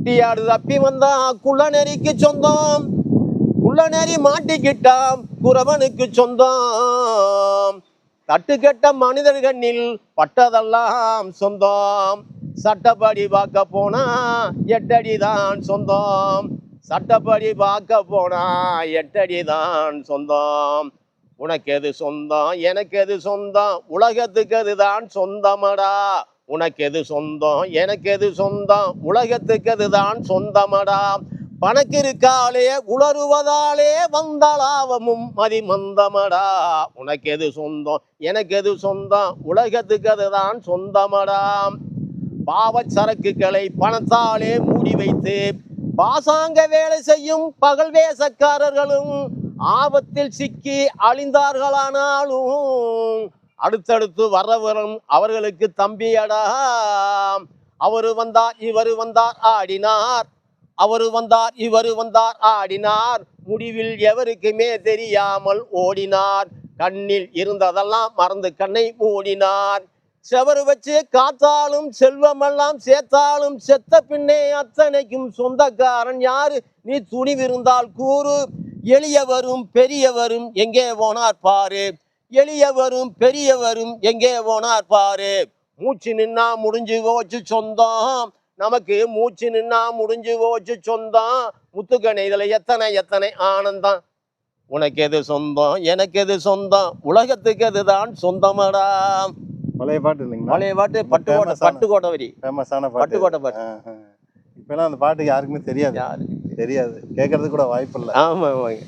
குட்டியாடு தப்பி வந்தா குள்ள நெறிக்கு சொந்தம், குள்ள நெறி மாட்டிக்கிட்டாம் குறவனுக்கு சொந்தம். தட்டுக்கெட்ட மனிதர் கண்ணில் பட்டதெல்லாம் சொந்தம், சட்டப்படி பார்க்க போனா 8 அடி தான் சொந்தம், சட்டப்படி பார்க்க போனா 8 அடி தான் சொந்தம். உனக்கு எது சொந்தம் எனக்கு எது சொந்தம், உலகத்துக்கு அதுதான் சொந்தமடா. உனக்கு எது சொந்தம் எனக்கு எது சொந்தம், உலகத்துக்கு அதுதான் சொந்தமடா. பணக்கிருக்காலே உளறுவதாலே வந்த லாபமும் மதிமந்தமடா. உனக்கு எது சொந்தம் எனக்கு எது சொந்தம், உலகத்துக்கு அதுதான் சொந்தமடா. பாவச் சரக்குகளை பணத்தாலே மூடி வைத்து பாசாங்க வேலை செய்யும் பகல் வேசக்காரர்களும் ஆபத்தில் சிக்கி அழிந்தார்களானாலும் அடுத்தடுத்து வரவரும் அவர்களுக்கு தம்பியடா. அவரு வந்தார் இவரு வந்தார் ஆடினார், அவரு வந்தார் இவரு வந்தார் ஆடினார், முடிவில் எவருக்குமே தெரியாமல் ஓடினார். கண்ணில் இருந்ததெல்லாம் மறந்து கண்ணை மூடினார். செவரு வச்சு காத்தாலும் செல்வமெல்லாம் சேர்த்தாலும் செத்த பின்னே அத்தனைக்கும் சொந்தக்காரன் யாரு, நீ துணிவிருந்தால் கூறு. எளியவரும் பெரியவரும் எங்கே போனார் பாரு, எளியவரும் பெரியவரும் எங்கே போனார் பாரு. மூச்சு நின்னா முடிஞ்சு போச்சு சொந்தம், நமக்கு மூச்சு நின்னா முடிஞ்சு போச்சு சொந்தம். முத்துக்கணை இதுல எத்தனை எத்தனை ஆனந்தம். உனக்கு எது சொந்தம் எனக்கு எது சொந்தம், உலகத்துக்கு அதுதான் சொந்தமடா. பழைய பாட்டு இல்லைங்களா? பழைய பாட்டு, பட்டுக்கோட்டை வரி, ஃபேமஸான பாட்டு, பட்டுக்கோட்டை பாட்டு. இப்பெல்லாம் அந்த பாட்டு யாருக்குமே தெரியாது, யாரு தெரியாது, கேட்கறதுக்கு கூட வாய்ப்பு இல்லை. ஆமா ஆமாங்க.